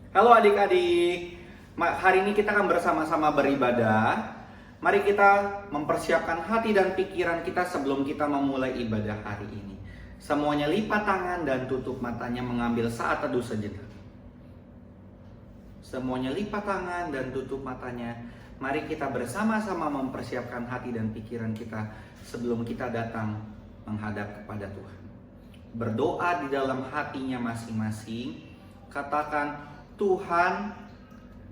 Halo adik-adik, hari ini kita akan bersama-sama beribadah. Mari kita mempersiapkan hati dan pikiran kita sebelum kita memulai ibadah hari ini. Semuanya lipat tangan dan tutup matanya mengambil saat teduh sejenak. Semuanya lipat tangan dan tutup matanya. Mari kita bersama-sama mempersiapkan hati dan pikiran kita sebelum kita datang menghadap kepada Tuhan. Berdoa di dalam hatinya masing-masing. Katakan, Tuhan,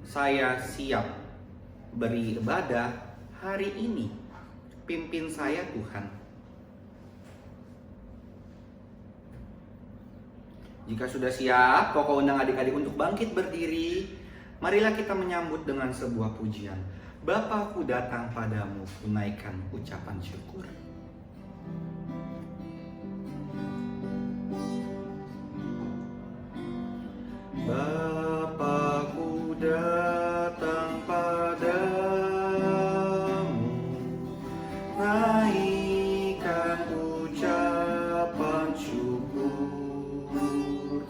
saya siap beribadah hari ini. Pimpin saya Tuhan. Jika sudah siap, Koko undang adik-adik untuk bangkit berdiri. Marilah kita menyambut dengan sebuah pujian. Bapakku datang padamu, kunaikan ucapan syukur. Bapakku datang padamu, naikkan ucapan syukur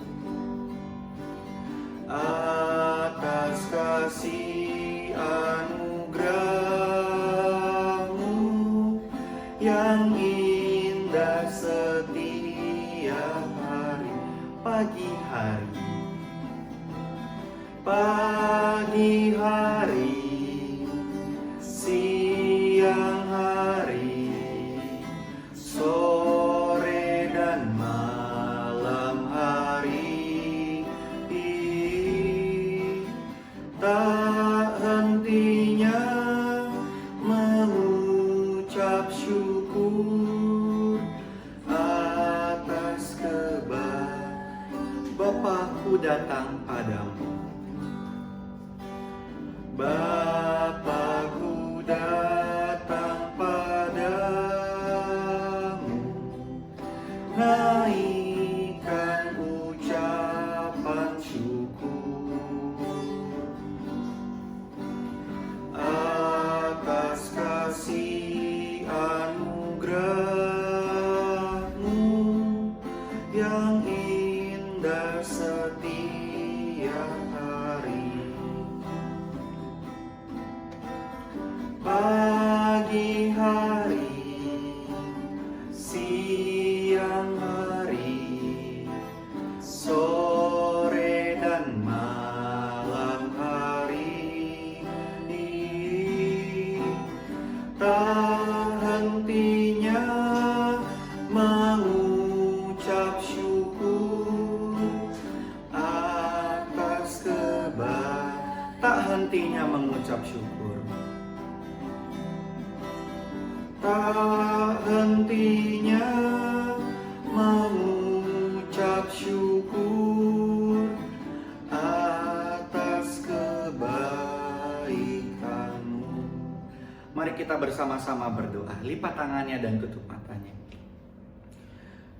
atas kasih anugerah-Mu yang indah setiap hari. Pagi hari, siang hari, sore dan malam hari, tak hentinya mengucap syukur atas Bapakku datang padamu. Bapakku datang padamu, naikkan ucapan syukur atas kasih anugerah-Mu yang indah setiap hari. Pagi hari, siang hari, sore dan malam hari, tak hentinya mengucap syukur atas tak hentinya mengucap syukur. Tak hentinya mengucap syukur atas kebaikan-Mu. Mari kita bersama-sama berdoa. Lipat tangannya dan tutup matanya.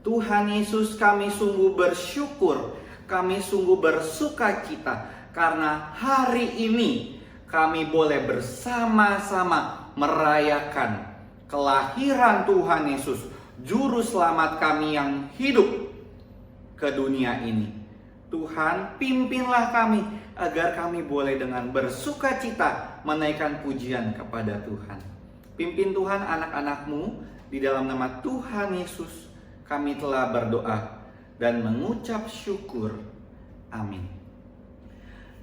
Tuhan Yesus, kami sungguh bersyukur, kami sungguh bersukacita karena hari ini kami boleh bersama-sama merayakan kelahiran Tuhan Yesus, Juru Selamat kami yang hidup ke dunia ini. Tuhan, pimpinlah kami agar kami boleh dengan bersukacita menaikkan pujian kepada Tuhan. Pimpin Tuhan anak-anak-Mu, di dalam nama Tuhan Yesus kami telah berdoa dan mengucap syukur. Amin.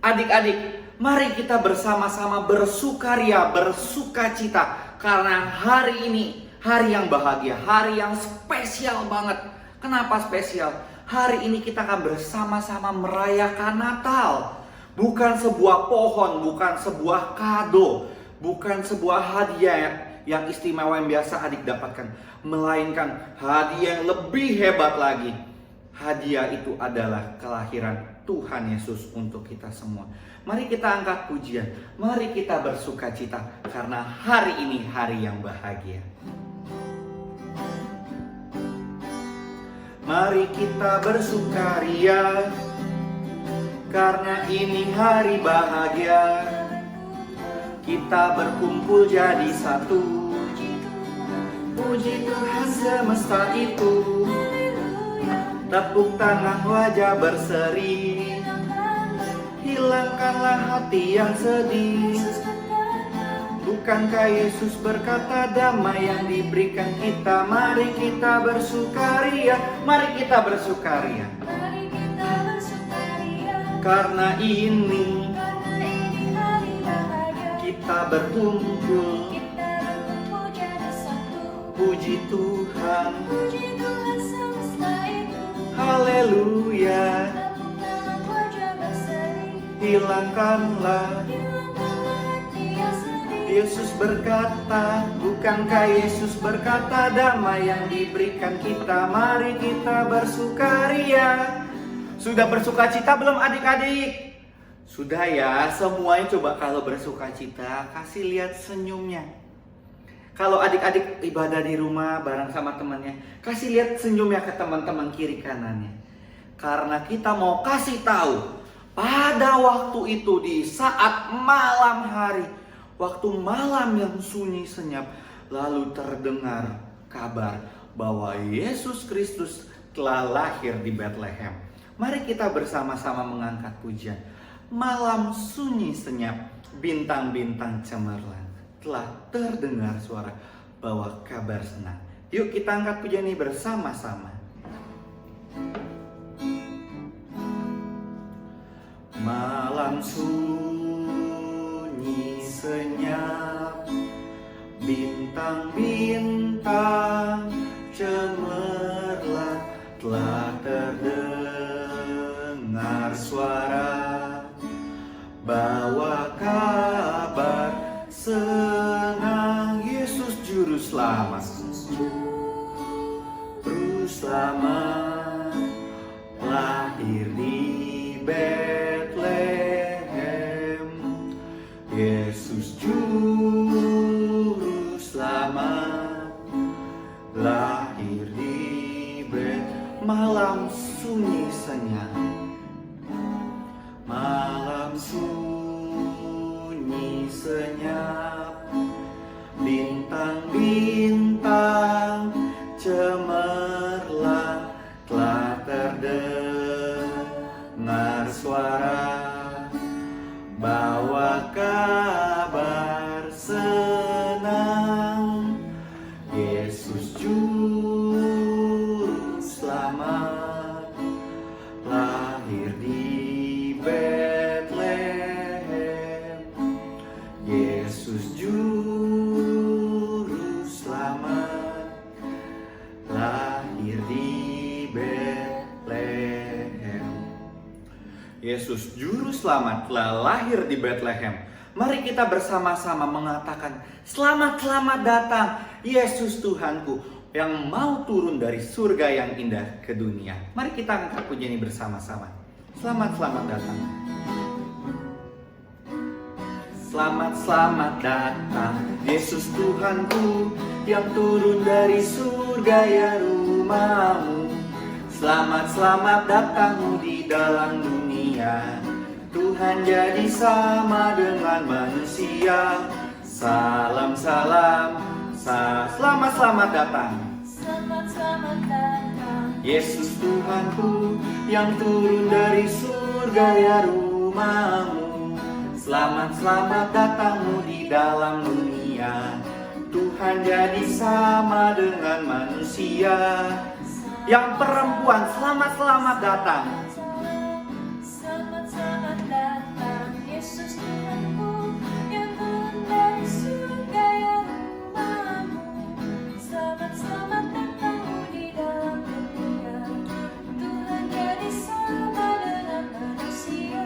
Adik-adik, mari kita bersama-sama bersukaria, bersukacita karena hari ini hari yang bahagia, hari yang spesial banget. Kenapa spesial? Hari ini kita akan bersama-sama merayakan Natal. Bukan sebuah pohon, bukan sebuah kado, bukan sebuah hadiah yang istimewa yang biasa adik dapatkan, melainkan hadiah yang lebih hebat lagi. Hadiah itu adalah kelahiran Tuhan Yesus untuk kita semua. Mari kita angkat pujian, mari kita bersukacita karena hari ini hari yang bahagia. Mari kita bersukaria karena ini hari bahagia. Kita berkumpul jadi satu, puji Tuhan semesta itu. Tepuk tangan wajah berseri, hilangkanlah hati yang sedih. Bukankah Yesus berkata damai yang diberikan kita? Mari kita bersukaria, mari kita bersukaria. Karena ini kita berkumpul. Puji Tuhan, haleluya. Hilangkanlah. Yesus berkata, bukankah Yesus berkata damai yang diberikan kita? Mari kita bersukaria. Sudah bersukacita belum adik-adik? Sudah ya, semuanya coba kalau bersukacita kasih lihat senyumnya. Kalau adik-adik ibadah di rumah bareng sama temannya, kasih lihat senyumnya ke teman-teman kiri kanannya. Karena kita mau kasih tahu, pada waktu itu di saat malam hari, waktu malam yang sunyi senyap, lalu terdengar kabar bahwa Yesus Kristus telah lahir di Bethlehem. Mari kita bersama-sama mengangkat pujian. Malam sunyi senyap, bintang-bintang cemerlang, telah terdengar suara bawa kabar senang. Yuk kita angkat pujian ini bersama-sama. Malam sunyi senyap, bintang-bintang cemerlang, telah terdengar suara bawa kabar senang. Yesus juru selamat, juru selamat, lahir di Bethlehem. Yesus juru selamat, lahir di Bethlehem. Malam sunyi senyap, malam sunyi senyap, bintang-bintang cemerlang, telah terdengar suara bawa kabar senang. Yesus juru selamat, lahir di Bethlehem. Yesus juru selamat, lahir di Bethlehem. Yesus juru selamat telah lahir di Bethlehem. Mari kita bersama-sama mengatakan, selamat-selamat datang Yesus Tuhanku yang mau turun dari surga yang indah ke dunia. Mari kita angkat pujian ini bersama-sama. Selamat-selamat datang. Selamat-selamat datang Yesus Tuhanku yang turun dari surga ya rumahmu. Selamat-selamat datangmu di dalam dunia. Tuhan jadi sama dengan manusia. Salam-salam, selamat-selamat datang. Selamat-selamat datang Yesus Tuhanku yang turun dari surga ya rumahmu. Selamat-selamat datangmu di dalam dunia. Tuhan jadi sama dengan manusia. Yang perempuan, selamat-selamat datang. Selamat-selamat datang Yesus Tuhanku yang turun dari surga ya rumahmu. Selamat-selamat datangmu di dalam dunia. Tuhan jadi sama dengan manusia.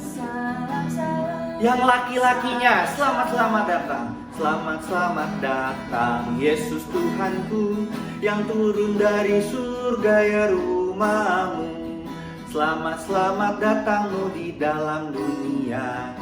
Salam-salam. Yang laki-lakinya, selamat-selamat datang. Selamat-selamat datang Yesus Tuhanku yang turun dari surga ya rumahmu. Selamat-selamat datangmu di dalam dunia.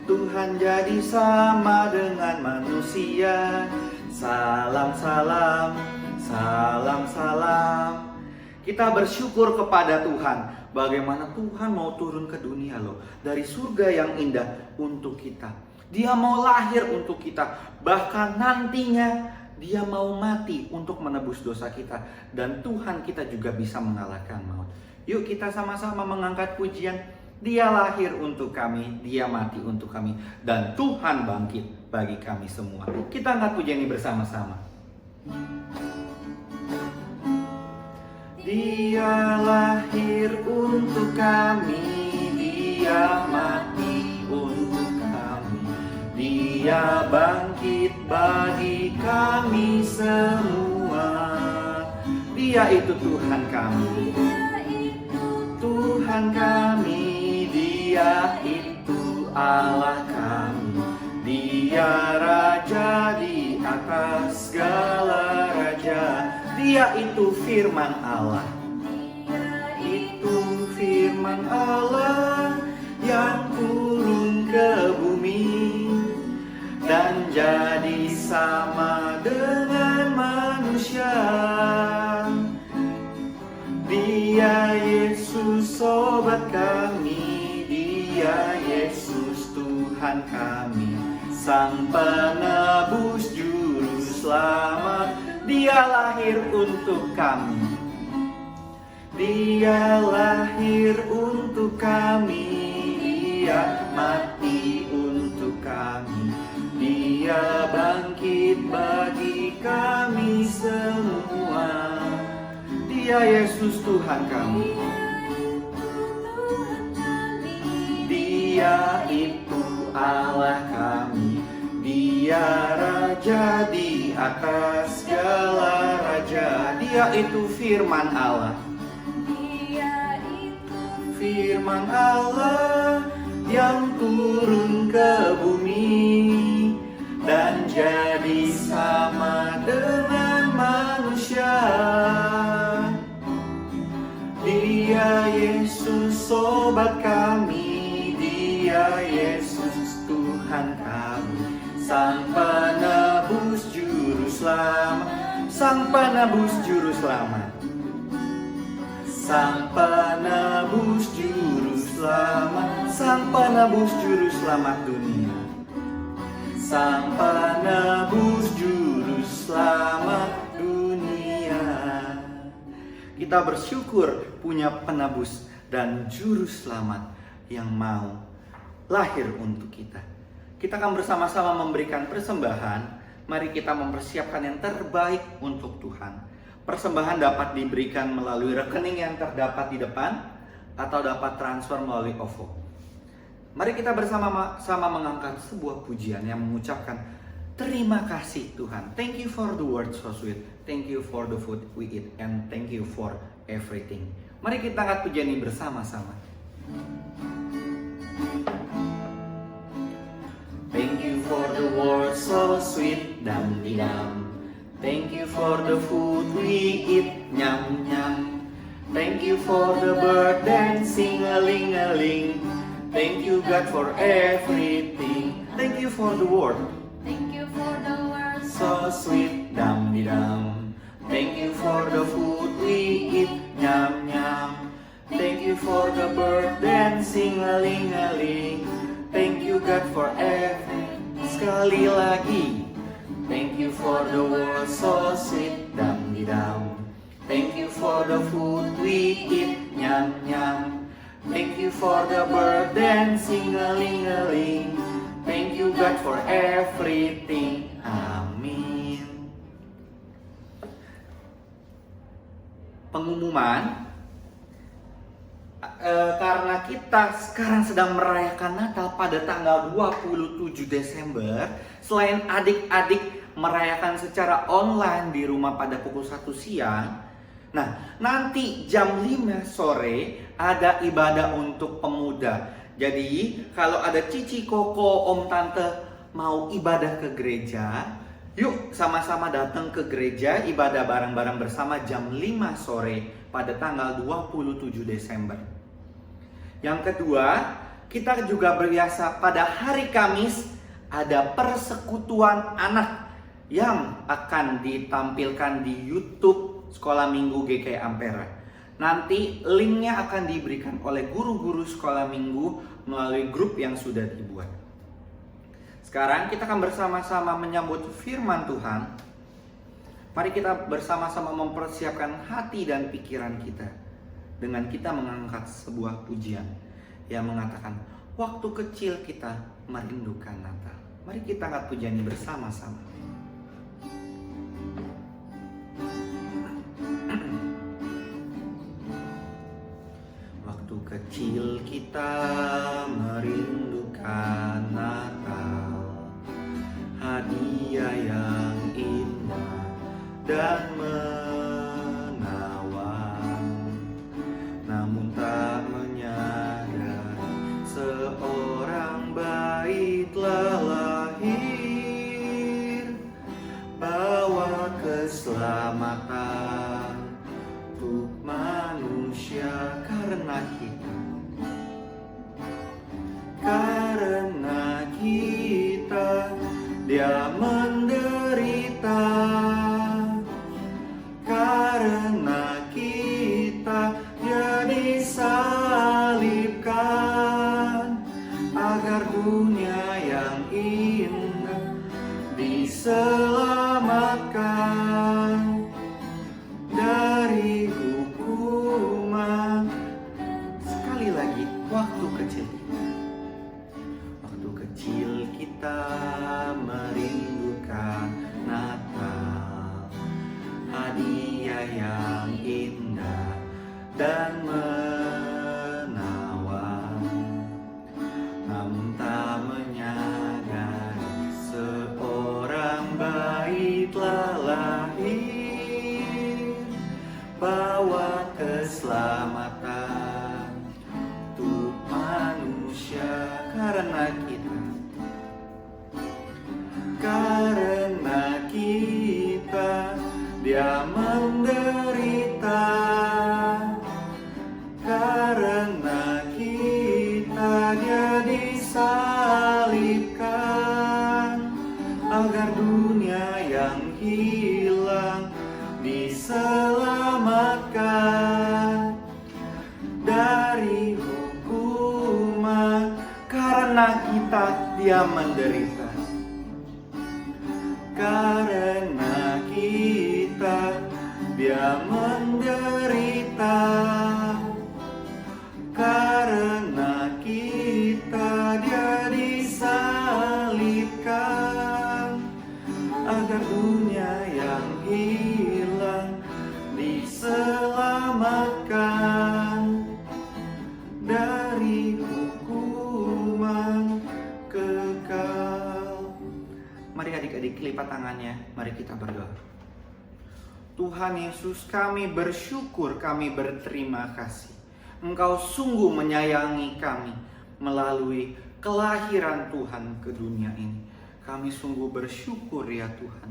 Tuhan jadi sama dengan manusia. Salam-salam, salam-salam. Kita bersyukur kepada Tuhan. Bagaimana Tuhan mau turun ke dunia loh. Dari surga yang indah untuk kita. Dia mau lahir untuk kita. Bahkan nantinya Dia mau mati untuk menebus dosa kita. Dan Tuhan kita juga bisa mengalahkan maut. Yuk kita sama-sama mengangkat pujian. Dia lahir untuk kami, Dia mati untuk kami, dan Tuhan bangkit bagi kami semua. Kita angkat pujian ini bersama-sama. Dia lahir untuk kami, Dia mati untuk kami, Dia bangkit bagi kami semua. Dia itu Tuhan kami, Tuhan kami, Dia itu Allah kami, Dia Raja di atas segala raja. Dia itu firman Allah, itu firman Allah yang turun ke bumi dan jadi sama dengan manusia. Dia Yesus sobat kami, Dia Yesus Tuhan kami, Sang penebus juru selamat. Dia lahir untuk kami, Dia lahir untuk kami, Dia mati untuk kami, Dia bangkit bagi kami semua. Dia Yesus Tuhan kami, Dia itu Allah kami, Dia Raja di atas segala raja. Dia itu firman Allah, firman Allah yang turun ke bumi dan jadi sama dengan manusia. Dia Yesus sobat kami, Dia Yesus Tuhan kami, Sang penebus juru selamat, Sang penebus juru selamat, Sang penebus juru selamat, Sang penebus juru selamat dunia, Sang penebus juru selamat dunia. Kita bersyukur punya penebus dan juru selamat yang mau lahir untuk kita. Kita akan bersama-sama memberikan persembahan. Mari kita mempersiapkan yang terbaik untuk Tuhan. Persembahan dapat diberikan melalui rekening yang terdapat di depan atau dapat transfer melalui OVO. Mari kita bersama-sama mengangkat sebuah pujian yang mengucapkan terima kasih Tuhan. Thank you for the word so sweet. Thank you for the food we eat. And thank you for everything. Mari kita angkat pujian ini bersama-sama. Thank you for the word so sweet, dam di dam. Thank you for the food we eat, nyam nyam. Thank you for the bird dancing, a ling a ling. Thank you God for everything. Thank you for the word. Thank you for the word So sweet, dam di dam. Thank you for the food we eat, nyam nyam. Thank you for the bird dancing, a ling a ling. Thank you God for everything. Sekali lagi. Thank you for the world so sweet, dam di dam. Thank you for the food we eat, nyam nyam. Thank you for the bird dancing, a ling a ling. Thank you God for everything. Amin. Pengumuman, karena kita sekarang sedang merayakan Natal pada tanggal 27 Desember, selain adik-adik merayakan secara online di rumah pada pukul 1 siang, nah nanti jam 5 sore ada ibadah untuk pemuda. Jadi kalau ada cici, koko, om, tante mau ibadah ke gereja, yuk sama-sama datang ke gereja ibadah bareng-bareng bersama jam 5 sore pada tanggal 27 Desember. Yang kedua, kita juga berbiasa pada hari Kamis ada persekutuan anak yang akan ditampilkan di YouTube Sekolah Minggu GKI Ampera. Nanti linknya akan diberikan oleh guru-guru sekolah minggu melalui grup yang sudah dibuat. Sekarang kita akan bersama-sama menyambut firman Tuhan. Mari kita bersama-sama mempersiapkan hati dan pikiran kita dengan kita mengangkat sebuah pujian yang mengatakan waktu kecil kita merindukan Natal. Mari kita angkat pujian ini bersama-sama. Waktu kecil kita merindukan Natal, hadiah yang indah dan menawan. Namun tak menyadari seorang bayi telah lahir, bawa keselamatan untuk manusia. Karena kita dia menderita, karena kita dia disalibkan, agar dunia yang indah diselamatkan dari hukuman. Sekali lagi, waktu kecil kita merindukan Natal, hadiah yang indah dan menawan. Namun tak menyadari seorang bayi telah lahir, bawa keselamatan untuk manusia. Karena kita dia menderita, karena kita dia disalibkan, agar dunia yang hilang diselamatkan dari hukuman. Karena kita dia menderita, karena kita dia menderita, karena kita dia disalibkan, agar dunia yang hilang diselamatkan dari hukuman kekal. Mari adik-adik lipat tangannya, mari kita berdoa. Tuhan Yesus, kami bersyukur, kami berterima kasih. Engkau sungguh menyayangi kami melalui kelahiran Tuhan ke dunia ini. Kami sungguh bersyukur ya Tuhan.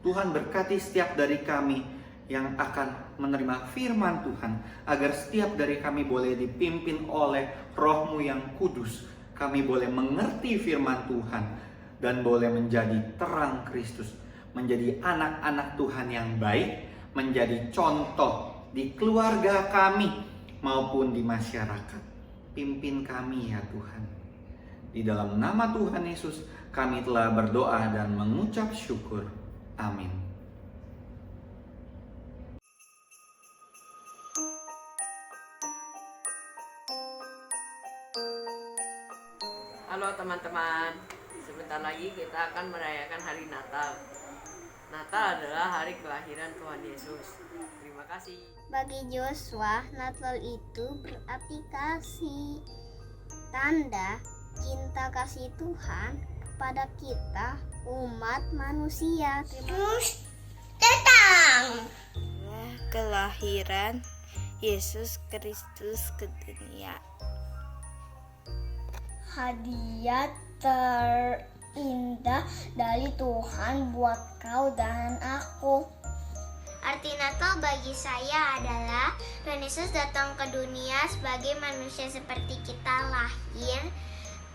Tuhan berkati setiap dari kami yang akan menerima firman Tuhan, agar setiap dari kami boleh dipimpin oleh Roh-Mu yang kudus. Kami boleh mengerti firman Tuhan dan boleh menjadi terang Kristus, menjadi anak-anak Tuhan yang baik, menjadi contoh di keluarga kami maupun di masyarakat. Pimpin kami ya Tuhan. Di dalam nama Tuhan Yesus kami telah berdoa dan mengucap syukur. Amin. Halo teman-teman, sebentar lagi kita akan merayakan hari Natal. Natal adalah hari kelahiran Tuhan Yesus. Terima kasih. Bagi Joshua, Natal itu berarti kasih, tanda cinta kasih Tuhan kepada kita, umat manusia. Terus datang kelahiran Yesus Kristus ke dunia. Hadiah terindah dari Tuhan buat kau dan aku. Arti Natal bagi saya adalah Tuhan Yesus datang ke dunia sebagai manusia seperti kita, lahir,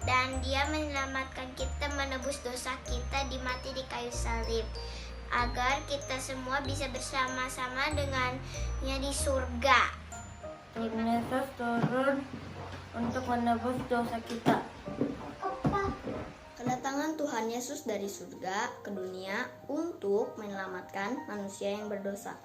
dan Dia menyelamatkan kita, menebus dosa kita, mati di kayu salib, agar kita semua bisa bersama-sama dengannya di surga. Tuhan Yesus turun untuk menebus dosa kita. Kedatangan Tuhan Yesus dari surga ke dunia untuk menyelamatkan manusia yang berdosa.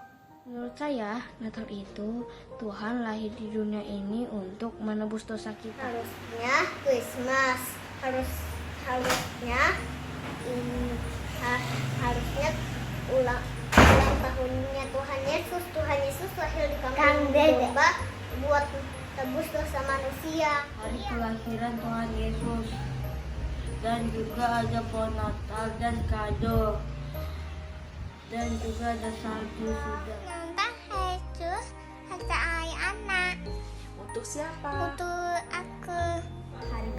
Menurut saya, Natal itu Tuhan lahir di dunia ini untuk menebus dosa kita. Harusnya Christmas, harusnya harusnya ulang tahunnya Tuhan Yesus. Tuhan Yesus lahir di kandang domba buat tebus dosa manusia. Hari kelahiran Tuhan Yesus. Dan juga ada pohon Natal dan kado. Dan juga ada salju sudah. Nambah Yesus kata ayah anak Untuk siapa? untuk aku. Hari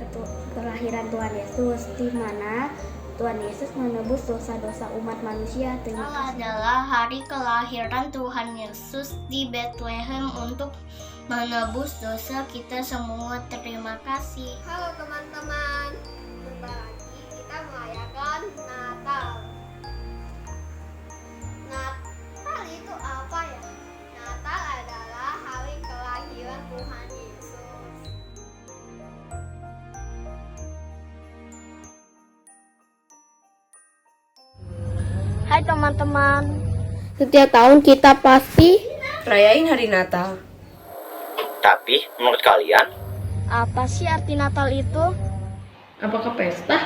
kelahiran Tuhan Yesus, di mana Tuhan Yesus menebus dosa-dosa umat manusia. Terima kasih. Adalah hari kelahiran Tuhan Yesus di Bethlehem untuk menebus dosa kita semua. Terima kasih. Halo teman-teman, jumpa lagi kita merayakan Natal. Natal itu apa ya? Natal adalah hari kelahiran Tuhan Yesus. Hai teman-teman, setiap tahun kita pasti Rayain hari Natal. Tapi menurut kalian, apa sih arti Natal itu? Apakah pesta?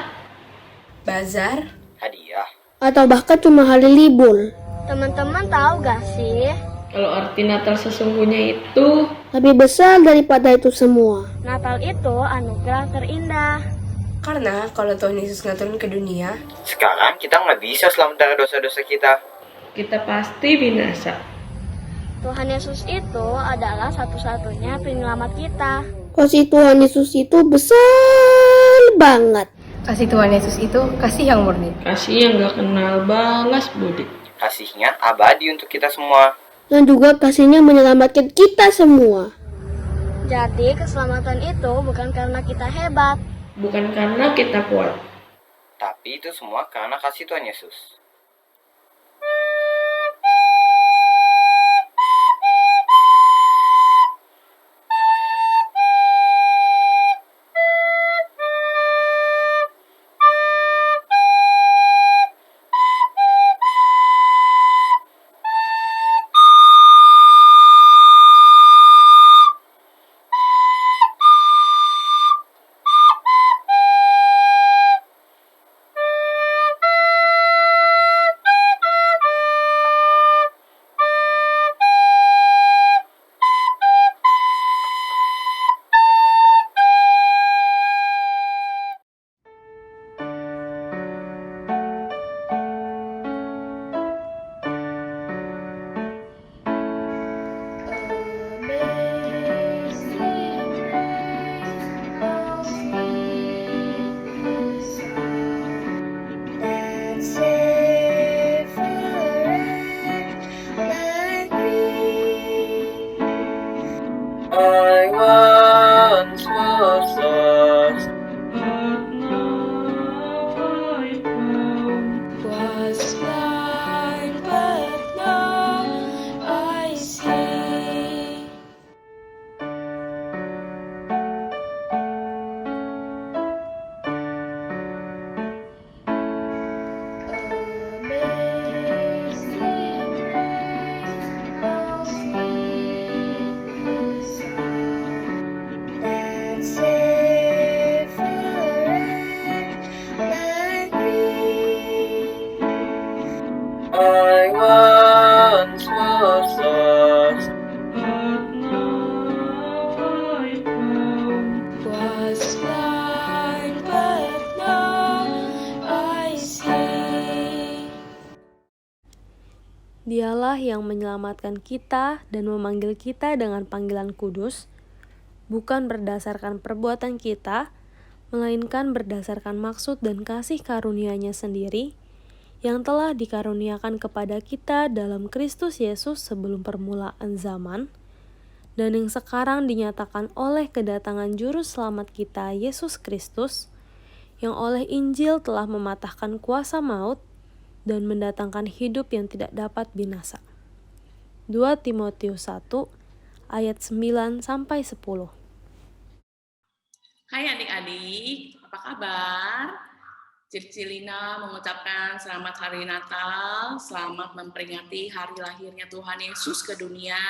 Bazar? hadiah. Atau bahkan cuma hari libur? Teman-teman tahu gak sih? Kalau arti Natal sesungguhnya itu Lebih besar daripada itu semua. Natal itu anugerah terindah. karena kalau Tuhan Yesus nggak turun ke dunia, Sekarang kita nggak bisa selamat dari dosa-dosa kita. kita pasti binasa. Tuhan Yesus itu adalah satu-satunya penyelamat kita. Kasih Tuhan Yesus itu besar banget. Kasih Tuhan Yesus itu kasih yang murni. Kasih yang gak kenal balas budi. Kasihnya abadi untuk kita semua. Dan juga kasihnya menyelamatkan kita semua. Jadi keselamatan itu bukan karena kita hebat. Bukan karena kita kuat. Tapi itu semua karena kasih Tuhan Yesus. I once was lost. Was blind, but now I see. I once was lost. Was blind, but now I see. Dialah yang menyelamatkan kita dan memanggil kita dengan panggilan kudus, bukan berdasarkan perbuatan kita, melainkan berdasarkan maksud dan kasih karunia-Nya sendiri, yang telah dikaruniakan kepada kita dalam Kristus Yesus sebelum permulaan zaman, dan yang sekarang dinyatakan oleh kedatangan Juru Selamat kita, Yesus Kristus, yang oleh Injil telah mematahkan kuasa maut dan mendatangkan hidup yang tidak dapat binasa. 2 Timotius 1 ayat 9-10. Hai adik-adik, apa kabar? Cici Lina mengucapkan selamat hari Natal, selamat memperingati hari lahirnya Tuhan Yesus ke dunia,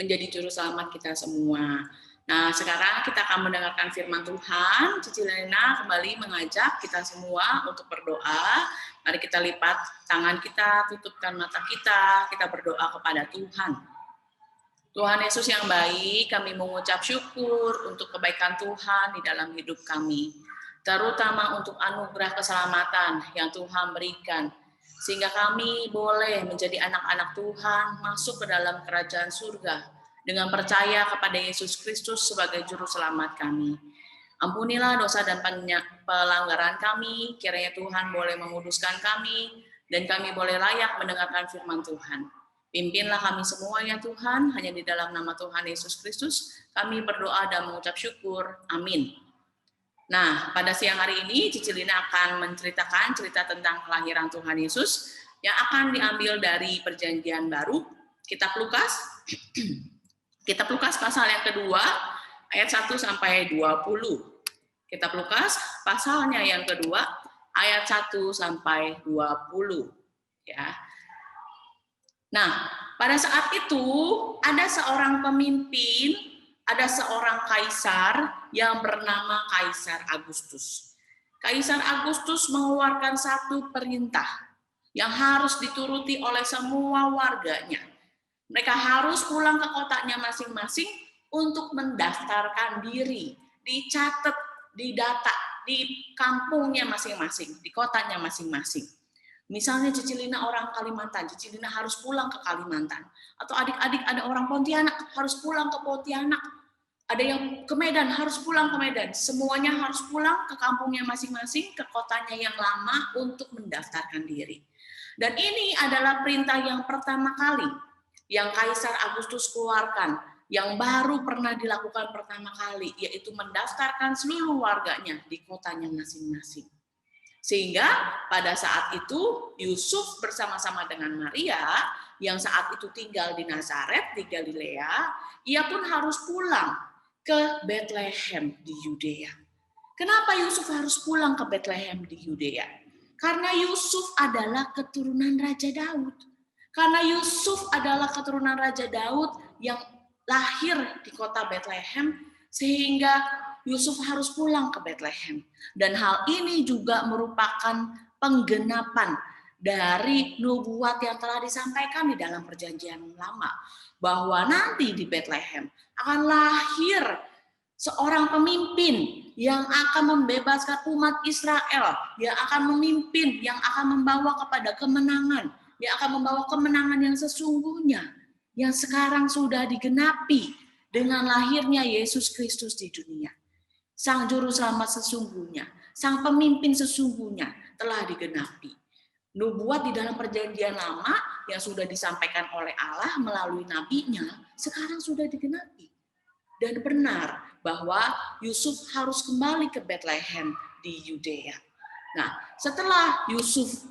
menjadi juru selamat kita semua. Nah, sekarang kita akan mendengarkan firman Tuhan. Cici Lina kembali mengajak kita semua untuk berdoa. Mari kita lipat tangan kita, tutupkan mata kita berdoa kepada Tuhan. Tuhan Yesus yang baik, kami mengucap syukur untuk kebaikan Tuhan di dalam hidup kami, terutama untuk anugerah keselamatan yang Tuhan berikan, sehingga kami boleh menjadi anak-anak Tuhan masuk ke dalam kerajaan surga dengan percaya kepada Yesus Kristus sebagai juru selamat kami. Ampunilah dosa dan pelanggaran kami, kiranya Tuhan boleh menguduskan kami, dan kami boleh layak mendengarkan firman Tuhan. Pimpinlah kami semua ya Tuhan, hanya di dalam nama Tuhan Yesus Kristus, kami berdoa dan mengucap syukur. Amin. Nah, pada siang hari ini, Cici Lina akan menceritakan cerita tentang kelahiran Tuhan Yesus yang akan diambil dari Perjanjian Baru, Kitab Lukas. Kitab Lukas pasal yang kedua, ayat 1 sampai 20. Kitab Lukas pasalnya yang kedua, ayat 1 sampai 20. Ya. Nah, pada saat itu ada seorang pemimpin, ada seorang kaisar yang bernama Kaisar Agustus. Kaisar Agustus mengeluarkan satu perintah yang harus dituruti oleh semua warganya. Mereka harus pulang ke kotanya masing-masing untuk mendaftarkan diri, dicatat, didata di kampungnya masing-masing, di kotanya masing-masing. Misalnya Cici Lina orang Kalimantan, Cici Lina harus pulang ke Kalimantan. Atau adik-adik ada orang Pontianak, harus pulang ke Pontianak. Ada yang ke Medan, harus pulang ke Medan. Semuanya harus pulang ke kampungnya masing-masing, ke kotanya yang lama untuk mendaftarkan diri. Dan ini adalah perintah yang pertama kali yang Kaisar Agustus keluarkan, yang baru pernah dilakukan pertama kali, yaitu mendaftarkan seluruh warganya di kotanya masing-masing. Sehingga pada saat itu Yusuf bersama-sama dengan Maria yang saat itu tinggal di Nazaret di Galilea, ia pun harus pulang ke Bethlehem di Yudea. Kenapa Yusuf harus pulang ke Bethlehem di Yudea? Karena Yusuf adalah keturunan Raja Daud. Karena Yusuf adalah keturunan Raja Daud yang lahir di kota Bethlehem, sehingga Yusuf harus pulang ke Bethlehem. Dan hal ini juga merupakan penggenapan dari nubuat yang telah disampaikan di dalam Perjanjian Lama, bahwa nanti di Bethlehem akan lahir seorang pemimpin yang akan membebaskan umat Israel, yang akan memimpin, yang akan membawa kepada kemenangan, yang akan membawa kemenangan yang sesungguhnya, yang sekarang sudah digenapi dengan lahirnya Yesus Kristus di dunia. Sang juru selamat sesungguhnya, sang pemimpin sesungguhnya telah digenapi. Nubuat di dalam Perjanjian Lama yang sudah disampaikan oleh Allah melalui nabinya sekarang sudah digenapi. Dan benar bahwa Yusuf harus kembali ke Bethlehem di Yudea. Nah, setelah Yusuf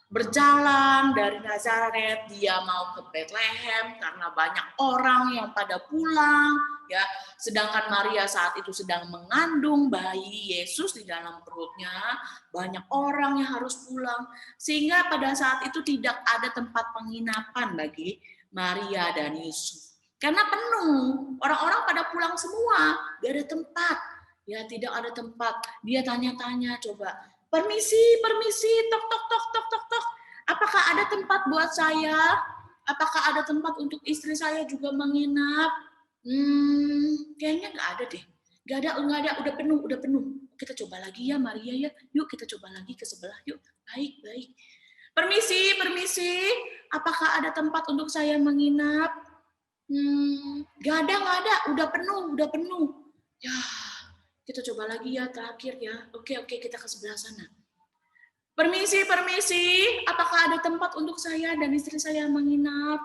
berjalan dari Nazaret, dia mau ke Bethlehem karena banyak orang yang pada pulang, ya. Sedangkan Maria saat itu sedang mengandung bayi Yesus di dalam perutnya, banyak orang yang harus pulang, sehingga pada saat itu tidak ada tempat penginapan bagi Maria dan Yusuf. Karena penuh, orang-orang pada pulang semua, gak ada tempat, ya tidak ada tempat. Dia tanya-tanya, coba, permisi, tok, tok. Apakah ada tempat buat saya? Apakah ada tempat untuk istri saya juga menginap? Kayaknya nggak ada deh. Nggak ada, udah penuh. Kita coba lagi ya Maria ya. Yuk kita coba lagi ke sebelah yuk. Baik. Permisi. Apakah ada tempat untuk saya menginap? Nggak ada. Udah penuh. Ya, kita coba lagi ya terakhir ya. Oke, kita ke sebelah sana. Permisi. Apakah ada tempat untuk saya dan istri saya menginap?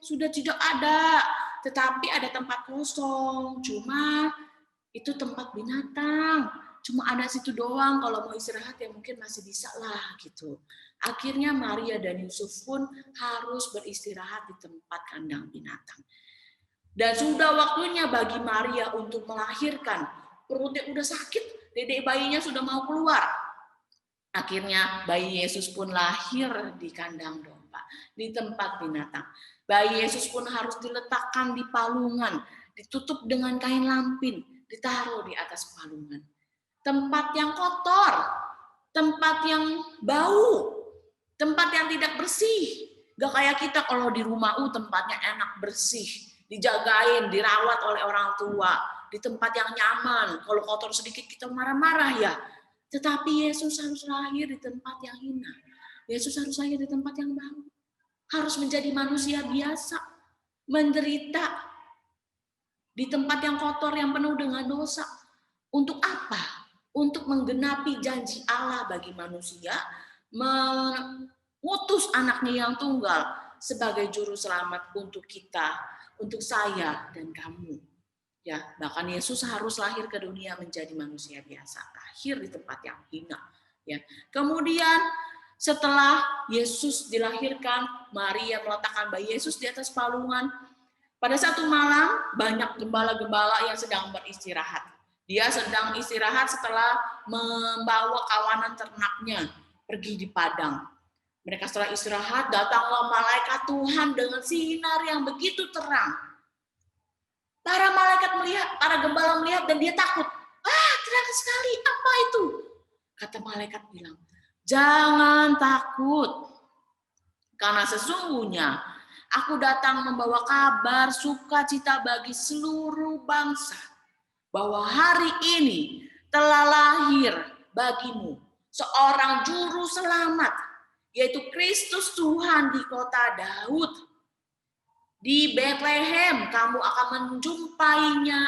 Sudah tidak ada. Tetapi ada tempat kosong. Cuma itu tempat binatang. Cuma ada situ doang. Kalau mau istirahat ya mungkin masih bisa lah gitu. Akhirnya Maria dan Yusuf pun harus beristirahat di tempat kandang binatang. Dan sudah waktunya bagi Maria untuk melahirkan. Perutnya udah sakit dedek bayinya sudah mau keluar. Akhirnya bayi Yesus pun lahir di kandang domba, di tempat binatang. Bayi Yesus pun harus diletakkan di palungan, ditutup dengan kain lampin, ditaruh di atas palungan. Tempat yang kotor, tempat yang bau, tempat yang tidak bersih. Gak kayak kita kalau di rumah, tempatnya enak, bersih, dijagain, dirawat oleh orang tua, di tempat yang nyaman. Kalau kotor sedikit kita marah-marah ya. Tetapi Yesus harus lahir di tempat yang hina. Yesus harus lahir di tempat yang bau. Harus menjadi manusia biasa, menderita di tempat yang kotor, yang penuh dengan dosa. Untuk apa? Untuk menggenapi janji Allah bagi manusia, mengutus anaknya yang tunggal sebagai juru selamat untuk kita, untuk saya dan kamu. Ya, bahkan Yesus harus lahir ke dunia menjadi manusia biasa, lahir di tempat yang hina. Ya. Kemudian setelah Yesus dilahirkan, Maria meletakkan bayi Yesus di atas palungan. Pada satu malam, banyak gembala-gembala yang sedang beristirahat. Dia sedang istirahat setelah membawa kawanan ternaknya pergi di padang. Mereka setelah istirahat, datanglah malaikat Tuhan dengan sinar yang begitu terang. Para malaikat melihat, para gembala melihat, dan dia takut. Terang sekali, apa itu? Kata malaikat bilang, jangan takut. Karena sesungguhnya aku datang membawa kabar sukacita bagi seluruh bangsa. Bahwa hari ini telah lahir bagimu seorang juru selamat, yaitu Kristus Tuhan di kota Daud. Di Bethlehem kamu akan menjumpainya,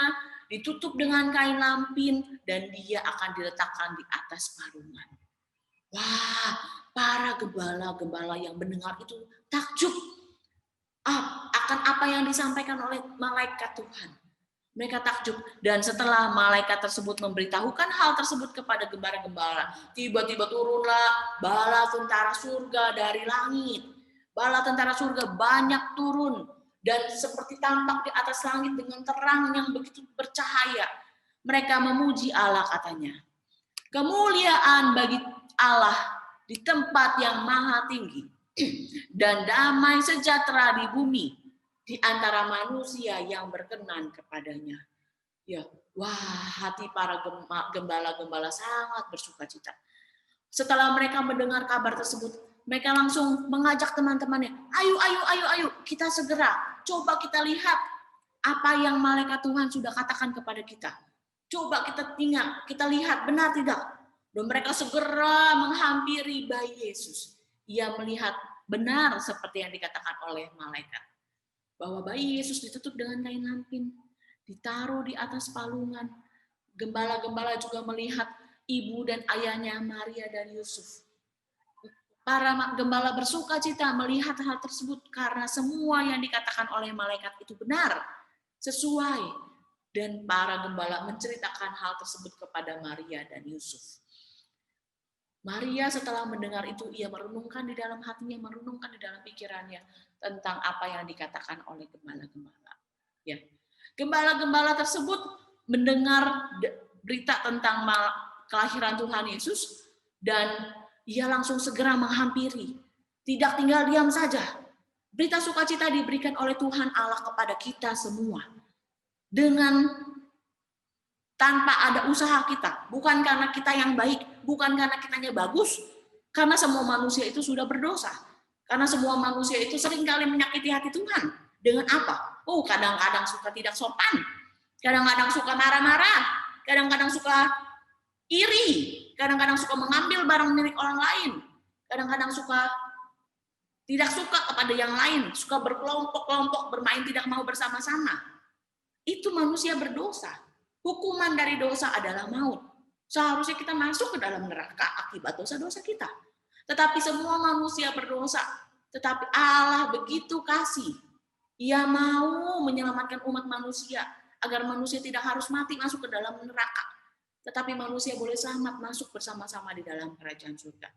ditutup dengan kain lampin, dan dia akan diletakkan di atas palungan. Wah, para gembala-gembala yang mendengar itu takjub akan apa yang disampaikan oleh malaikat Tuhan. Mereka takjub, dan setelah malaikat tersebut memberitahukan hal tersebut kepada gembala-gembala, tiba-tiba turunlah bala tentara surga dari langit. Bala tentara surga banyak turun, dan seperti tampak di atas langit dengan terang yang begitu bercahaya. Mereka memuji Allah, katanya. Kemuliaan bagi Allah di tempat yang maha tinggi, dan damai sejahtera di bumi di antara manusia yang berkenan kepadanya. Ya, wah, hati para gembala-gembala sangat bersukacita. Setelah mereka mendengar kabar tersebut, mereka langsung mengajak teman-temannya, ayo, kita segera, coba kita lihat apa yang malaikat Tuhan sudah katakan kepada kita. Coba kita kita lihat benar tidak. Dan mereka segera menghampiri bayi Yesus. Ia melihat benar seperti yang dikatakan oleh malaikat. Bahwa bayi Yesus ditutup dengan kain lampin, ditaruh di atas palungan. Gembala-gembala juga melihat ibu dan ayahnya Maria dan Yusuf. Para gembala bersukacita melihat hal tersebut karena semua yang dikatakan oleh malaikat itu benar, sesuai. Dan para gembala menceritakan hal tersebut kepada Maria dan Yusuf. Maria setelah mendengar itu, ia merenungkan di dalam hatinya, merenungkan di dalam pikirannya tentang apa yang dikatakan oleh gembala-gembala. Ya. Gembala-gembala tersebut mendengar berita tentang kelahiran Tuhan Yesus, dan ia langsung segera menghampiri. Tidak tinggal diam saja. Berita sukacita diberikan oleh Tuhan Allah kepada kita semua. Dengan tanpa ada usaha kita. Bukan karena kita yang baik, bukan karena kitanya bagus, karena semua manusia itu sudah berdosa. Karena semua manusia itu seringkali menyakiti hati Tuhan. Dengan apa? Kadang-kadang suka tidak sopan. Kadang-kadang suka marah-marah. Kadang-kadang suka iri. Kadang-kadang suka mengambil barang milik orang lain. Kadang-kadang suka tidak suka kepada yang lain. Suka berkelompok-kelompok, bermain tidak mau bersama-sama. Itu manusia berdosa. Hukuman dari dosa adalah maut. Seharusnya kita masuk ke dalam neraka akibat dosa-dosa kita. Tetapi semua manusia berdosa. Tetapi Allah begitu kasih. Ia mau menyelamatkan umat manusia agar manusia tidak harus mati masuk ke dalam neraka. Tetapi manusia boleh selamat masuk bersama-sama di dalam kerajaan surga.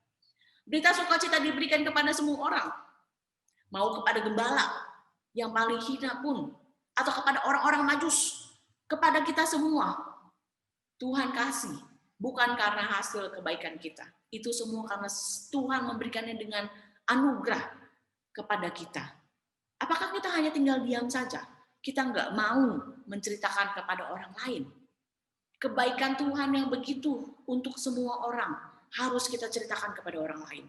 Berita sukacita diberikan kepada semua orang. Mau kepada gembala yang paling hina pun, atau kepada orang-orang Majus, kepada kita semua. Tuhan kasih bukan karena hasil kebaikan kita. Itu semua karena Tuhan memberikannya dengan anugerah kepada kita. Apakah kita hanya tinggal diam saja? Kita nggak mau menceritakan kepada orang lain. Kebaikan Tuhan yang begitu untuk semua orang harus kita ceritakan kepada orang lain.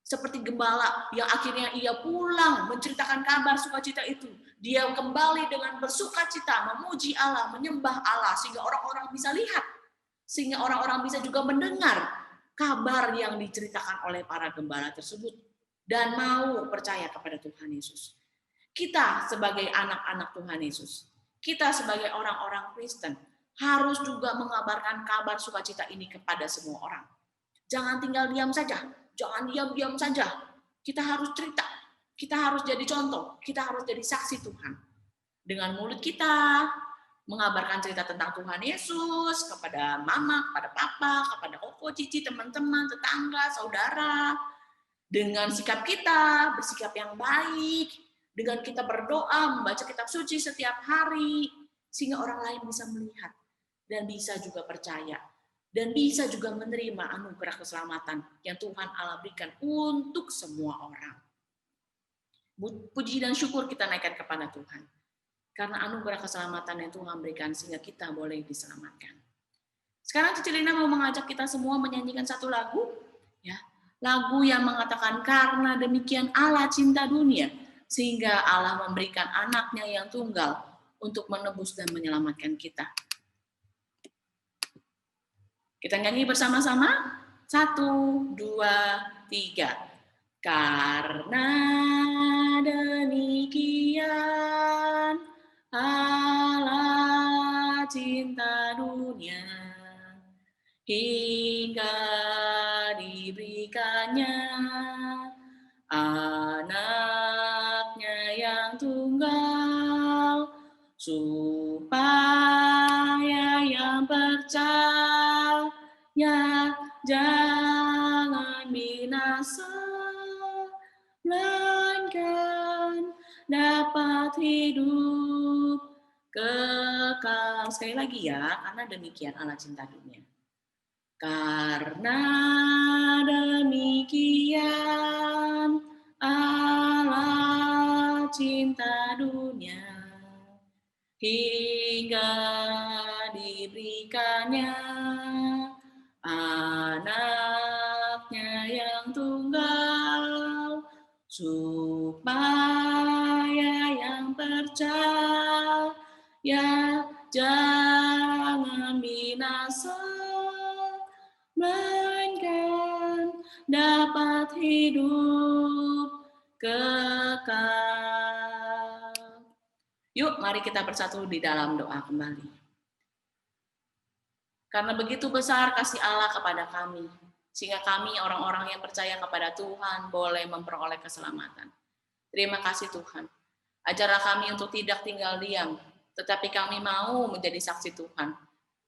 Seperti gembala yang akhirnya ia pulang menceritakan kabar sukacita itu. Dia kembali dengan bersukacita, memuji Allah, menyembah Allah, sehingga orang-orang bisa lihat. Sehingga orang-orang bisa juga mendengar kabar yang diceritakan oleh para gembala tersebut. Dan mau percaya kepada Tuhan Yesus. Kita sebagai anak-anak Tuhan Yesus, kita sebagai orang-orang Kristen, harus juga mengabarkan kabar sukacita ini kepada semua orang. Jangan tinggal diam saja, jangan diam-diam saja. Kita harus cerita, kita harus jadi contoh, kita harus jadi saksi Tuhan. Dengan mulut kita, mengabarkan cerita tentang Tuhan Yesus kepada mama, kepada papa, kepada koko, cici, teman-teman, tetangga, saudara. Dengan sikap kita, bersikap yang baik, dengan kita berdoa, membaca kitab suci setiap hari, sehingga orang lain bisa melihat dan bisa juga percaya dan bisa juga menerima anugerah keselamatan yang Tuhan Allah berikan untuk semua orang. Puji dan syukur kita naikkan kepada Tuhan karena anugerah keselamatan yang Tuhan berikan sehingga kita boleh diselamatkan. Sekarang Cici Lina mau mengajak kita semua menyanyikan satu lagu, ya, lagu yang mengatakan karena demikian Allah cinta dunia sehingga Allah memberikan anaknya yang tunggal untuk menebus dan menyelamatkan kita. Kita nyanyi bersama-sama. 1, 2, 3. Karena demikian Allah cinta dunia hingga diberikannya anaknya yang tunggal supaya yang percaya jangan binasa melainkan dapat hidup kekal. Sekali lagi ya, karena demikian Allah cinta dunia. Karena demikian Allah cinta dunia hingga diberikannya anaknya yang tunggal supaya yang percaya jangan binasa melainkan dapat hidup kekal. Yuk, mari kita bersatu di dalam doa kembali. Karena begitu besar kasih Allah kepada kami, sehingga kami orang-orang yang percaya kepada Tuhan boleh memperoleh keselamatan. Terima kasih Tuhan. Ajarlah kami untuk tidak tinggal diam, tetapi kami mau menjadi saksi Tuhan,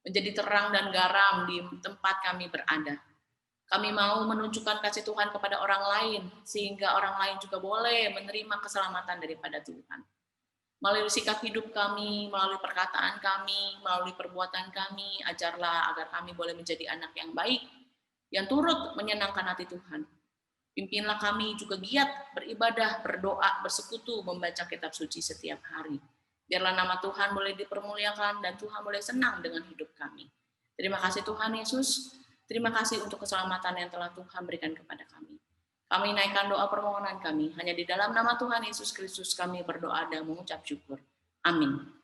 menjadi terang dan garam di tempat kami berada. Kami mau menunjukkan kasih Tuhan kepada orang lain, sehingga orang lain juga boleh menerima keselamatan daripada Tuhan. Melalui sikap hidup kami, melalui perkataan kami, melalui perbuatan kami, ajarlah agar kami boleh menjadi anak yang baik, yang turut menyenangkan hati Tuhan. Pimpinlah kami juga giat beribadah, berdoa, bersekutu, membaca kitab suci setiap hari. Biarlah nama Tuhan boleh dipermuliakan dan Tuhan boleh senang dengan hidup kami. Terima kasih Tuhan Yesus. Terima kasih untuk keselamatan yang telah Tuhan berikan kepada kami. Kami naikkan doa permohonan kami. Hanya di dalam nama Tuhan Yesus Kristus kami berdoa dan mengucap syukur. Amin.